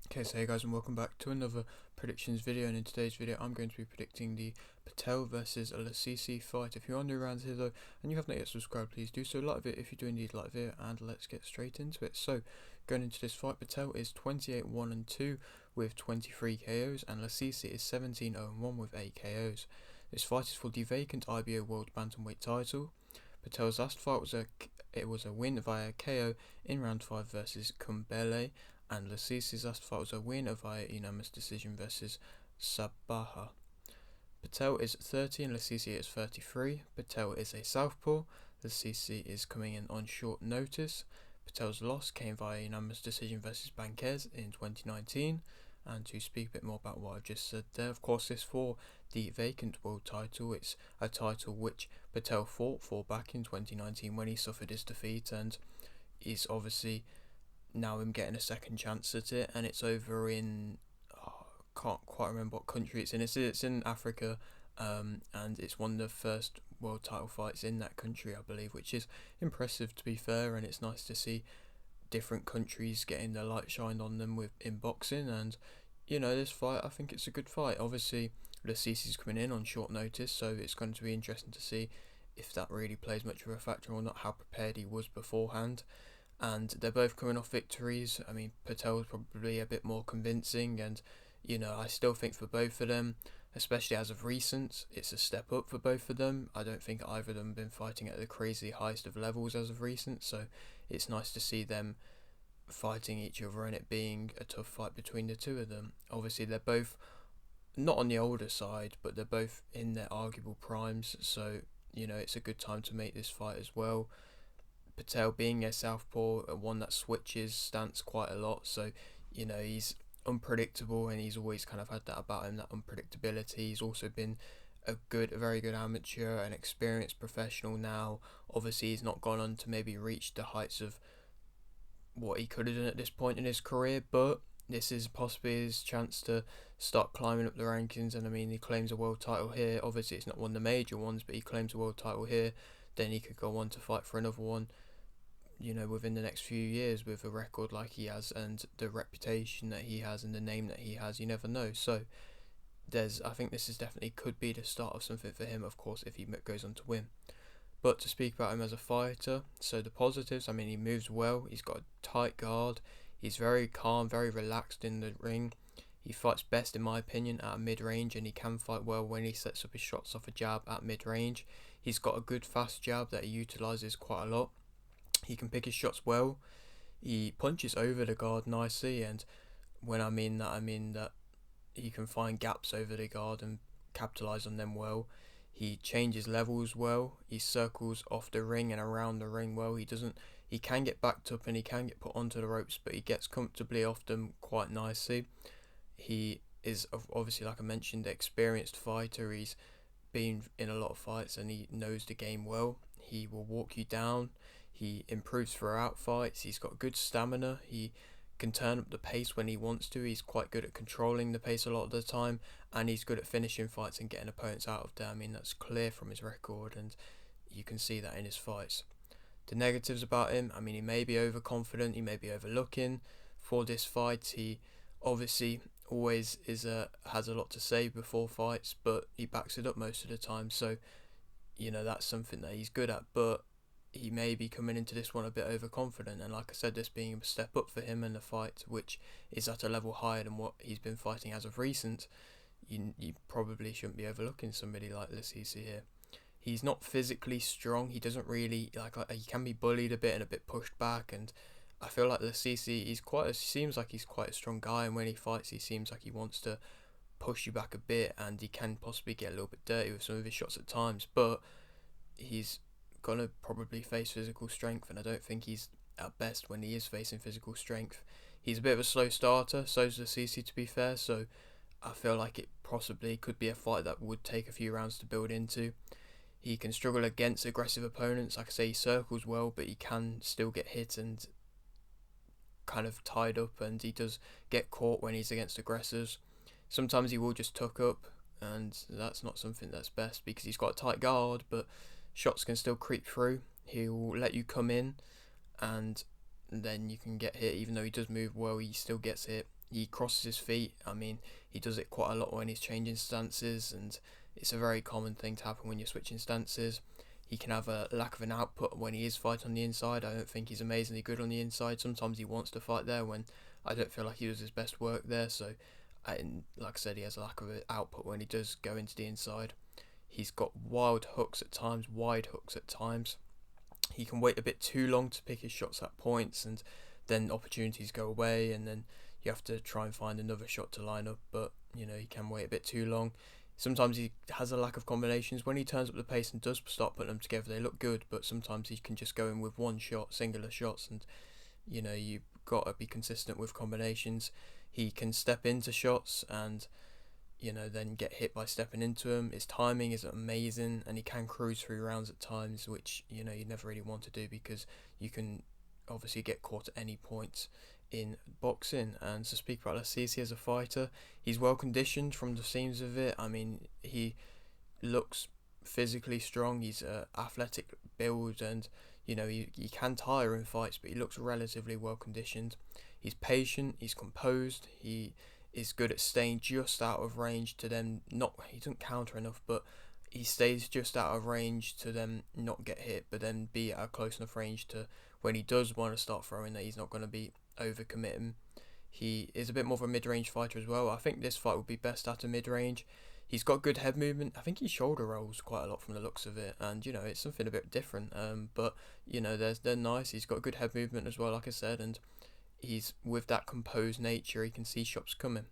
Okay, so hey guys, and welcome back to another predictions video. And in today's video I'm going to be predicting the Patel versus Lasisi fight. If you're new around here though and you have not yet subscribed, please do so. Like it if you do indeed like it, and let's get straight into it. So going into this fight, Patel is 28-1-2 with 23 KOs, and Lasisi is 17-0-1 with 8 KOs. This fight is for the vacant IBO World Bantamweight title. Patel's last fight was a win via KO in round 5 versus Kumbele, and Lasisi's last fight was a win via unanimous decision versus Sabaha. Patel is 30 and Lasisi is 33. Patel is a southpaw. Lasisi is coming in on short notice. Patel's loss came via unanimous decision versus Banquez in 2019. And to speak a bit more about what I've just said there, of course, this for the vacant world title. It's a title which Patel fought for back in 2019 when he suffered his defeat, and is obviously now him getting a second chance at it, and it's over in can't quite remember what country it's in. It's in Africa, and it's one of the first world title fights in that country, I believe, which is impressive to be fair, and it's nice to see different countries getting the light shined on them with in boxing. And this fight, I think it's a good fight. Obviously Lasisi's coming in on short notice, so it's going to be interesting to see if that really plays much of a factor or not, how prepared he was beforehand. And they're both coming off victories. I mean, Patel's probably a bit more convincing, and I still think for both of them, especially as of recent, it's a step up for both of them. I don't think either of them have been fighting at the crazy highest of levels as of recent, so it's nice to see them fighting each other and it being a tough fight between the two of them. Obviously they're both not on the older side, but they're both in their arguable primes, so it's a good time to make this fight as well. Patel being a southpaw, one that switches stance quite a lot, so he's unpredictable, and he's always kind of had that about him, that unpredictability. He's also been a very good amateur, an experienced professional now. Obviously he's not gone on to maybe reach the heights of what he could have done at this point in his career, but this is possibly his chance to start climbing up the rankings. And I mean, he claims a world title here. Obviously it's not one of the major ones, but he claims a world title here. Then he could go on to fight for another one within the next few years, with a record like he has and the reputation that he has and the name that he has. You never know. So I think this is definitely could be the start of something for him, of course, if he goes on to win. But to speak about him as a fighter, so the positives, I mean, he moves well, he's got a tight guard, he's very calm, very relaxed in the ring. He fights best, in my opinion, at mid-range, and he can fight well when he sets up his shots off a jab at mid-range. He's got a good fast jab that he utilises quite a lot. He can pick his shots well. He punches over the guard nicely, and when I mean that he can find gaps over the guard and capitalise on them well. He changes levels well. He circles off the ring and around the ring well. He can get backed up and he can get put onto the ropes, but he gets comfortably off them quite nicely. He is obviously, like I mentioned, an experienced fighter. He's been in a lot of fights and he knows the game well. He will walk you down. He improves throughout fights. He's got good stamina. He can turn up the pace when he wants to. He's quite good at controlling the pace a lot of the time, and he's good at finishing fights and getting opponents out of there. I mean, that's clear from his record, and you can see that in his fights. The negatives about him, I mean, he may be overconfident, he may be overlooking for this fight. He obviously always has a lot to say before fights, but he backs it up most of the time, so that's something that he's good at. But he may be coming into this one a bit overconfident, and like I said, this being a step up for him in the fight, which is at a level higher than what he's been fighting as of recent. You probably shouldn't be overlooking somebody like Lasisi here. He's not physically strong. He doesn't really he can be bullied a bit and a bit pushed back, and I feel like Lasisi seems like he's quite a strong guy, and when he fights he seems like he wants to push you back a bit, and he can possibly get a little bit dirty with some of his shots at times, but he's gonna probably face physical strength, and I don't think he's at best when he is facing physical strength. He's a bit of a slow starter, so's Lasisi, to be fair, so I feel like it possibly could be a fight that would take a few rounds to build into. He can struggle against aggressive opponents. Like I say, he circles well, but he can still get hit and kind of tied up, and he does get caught when he's against aggressors. Sometimes he will just tuck up, and that's not something that's best because he's got a tight guard, but shots can still creep through. He'll let you come in, and then you can get hit. Even though he does move well, he still gets hit. he crosses his feet. I mean, he does it quite a lot when he's changing stances, and it's a very common thing to happen when you're switching stances. He can have a lack of an output when he is fighting on the inside. I don't think he's amazingly good on the inside. Sometimes he wants to fight there when I don't feel like he does his best work there. So, like I said, he has a lack of output when he does go into the inside. He's got wild hooks at times, wide hooks at times. He can wait a bit too long to pick his shots at points, and then opportunities go away, and then you have to try and find another shot to line up. But he can wait a bit too long. Sometimes he has a lack of combinations. When he turns up the pace and does start putting them together, they look good. But sometimes he can just go in with one shot, singular shots, and you've got to be consistent with combinations. He can step into shots and then get hit by stepping into them. His timing is amazing, and he can cruise through rounds at times, which you never really want to do, because you can obviously get caught at any point in boxing. And to speak about Lasisi as a fighter, he's well conditioned from the seams of it. I mean, he looks physically strong. He's a athletic build, and he can tire in fights, but he looks relatively well conditioned. He's patient. He's composed. He is good at staying just out of range to them. He doesn't counter enough, but he stays just out of range to them not get hit, but then be at a close enough range to when he does want to start throwing that he's not going to be overcommitting. He is a bit more of a mid-range fighter as well. I think this fight would be best at a mid-range. He's got good head movement. I think he shoulder rolls quite a lot from the looks of it, and it's something a bit different. But they're nice. He's got good head movement as well, like I said, and he's with that composed nature. He can see shots coming.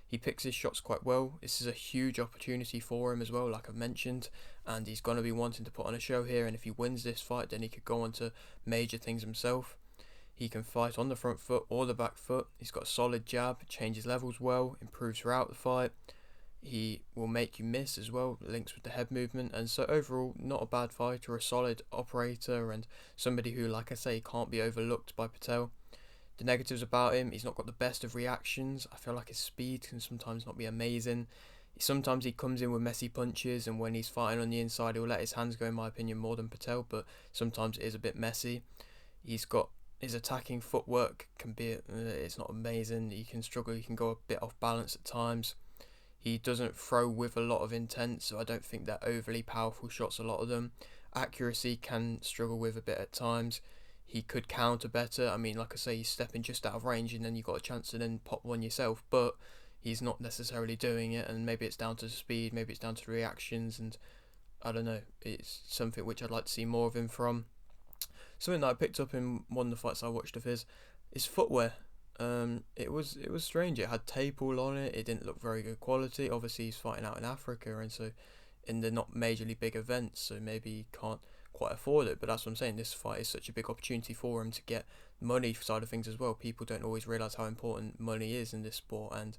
He picks his shots quite well. This is a huge opportunity for him as well, like I've mentioned, and he's going to be wanting to put on a show here, and if he wins this fight, then he could go on to major things himself. He can fight on the front foot or the back foot. He's got a solid jab, changes levels well, improves throughout the fight. He will make you miss as well, links with the head movement, and so overall, not a bad fighter, a solid operator, and somebody who, like I say, can't be overlooked by Patel. The negatives about him, he's not got the best of reactions. I feel like his speed can sometimes not be amazing. Sometimes he comes in with messy punches, and when he's fighting on the inside, he'll let his hands go, in my opinion, more than Patel, but sometimes it is a bit messy. He's got his attacking footwork can be, it's not amazing. He can struggle, he can go a bit off balance at times. He doesn't throw with a lot of intent, so I don't think they're overly powerful shots, a lot of them. Accuracy can struggle with a bit at times. He could counter better. I mean, like I say, he's stepping just out of range, and then you've got a chance to then pop one yourself, but he's not necessarily doing it, and maybe it's down to speed, maybe it's down to reactions, and I don't know. It's something which I'd like to see more of him from. Something that I picked up in one of the fights I watched of his is footwear. It was strange. It had tape all on it. It didn't look very good quality. Obviously, he's fighting out in Africa, and so in the not majorly big events, so maybe he can't quite afford it. But that's what I'm saying. This fight is such a big opportunity for him to get money side of things as well. People don't always realize how important money is in this sport, and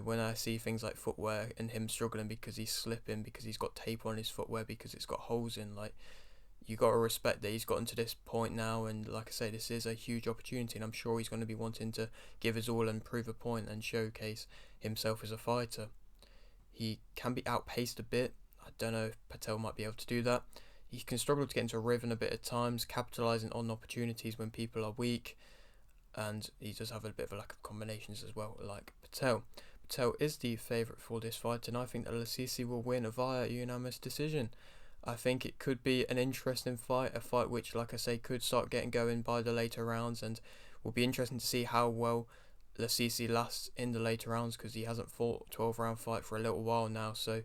when I see things like footwear and him struggling because he's slipping, because he's got tape on his footwear, because it's got holes in, like, you got to respect that he's gotten to this point now, and like I say, this is a huge opportunity, and I'm sure he's going to be wanting to give his all and prove a point and showcase himself as a fighter. He can be outpaced a bit. I don't know if Patel might be able to do that. He can struggle to get into a rhythm a bit at times, capitalising on opportunities when people are weak, and he does have a bit of a lack of combinations as well, like Patel. Patel is the favourite for this fight, and I think that Lasisi will win via unanimous decision. I think it could be an interesting fight, a fight which, like I say, could start getting going by the later rounds, and will be interesting to see how well Lasisi lasts in the later rounds, because he hasn't fought a 12-round fight for a little while now, so,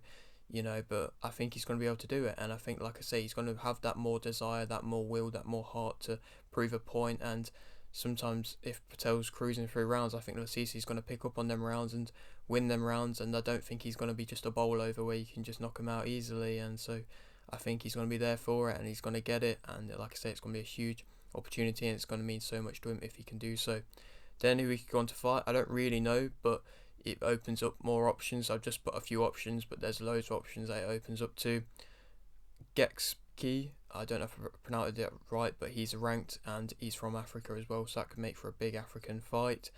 but I think he's going to be able to do it, and I think, like I say, he's going to have that more desire, that more will, that more heart to prove a point, and sometimes if Patel's cruising through rounds, I think Lasisi's going to pick up on them rounds and win them rounds, and I don't think he's going to be just a bowl over where you can just knock him out easily, and so I think he's going to be there for it, and he's going to get it, and like I say, it's going to be a huge opportunity, and it's going to mean so much to him if he can do so. Then who he could go on to fight, I don't really know, but it opens up more options. I've just put a few options, but there's loads of options that it opens up to. Gexki, I don't know if I pronounced it right, but he's ranked, and he's from Africa as well, so that could make for a big African fight.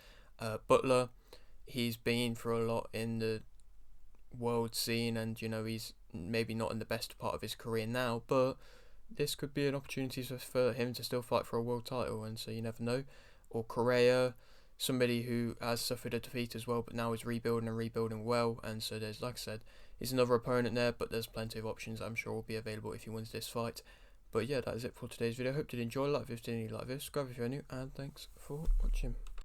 Butler, he's been through a lot in the world scene, and he's maybe not in the best part of his career now, but this could be an opportunity for him to still fight for a world title, and so you never know. Or Correa, somebody who has suffered a defeat as well, but now is rebuilding and rebuilding well. And so there's, like I said, he's another opponent there, but there's plenty of options I'm sure will be available if he wins this fight. But yeah, that is it for today's video. Hope you did enjoy. Like if you did, like this, subscribe if you're new, and thanks for watching.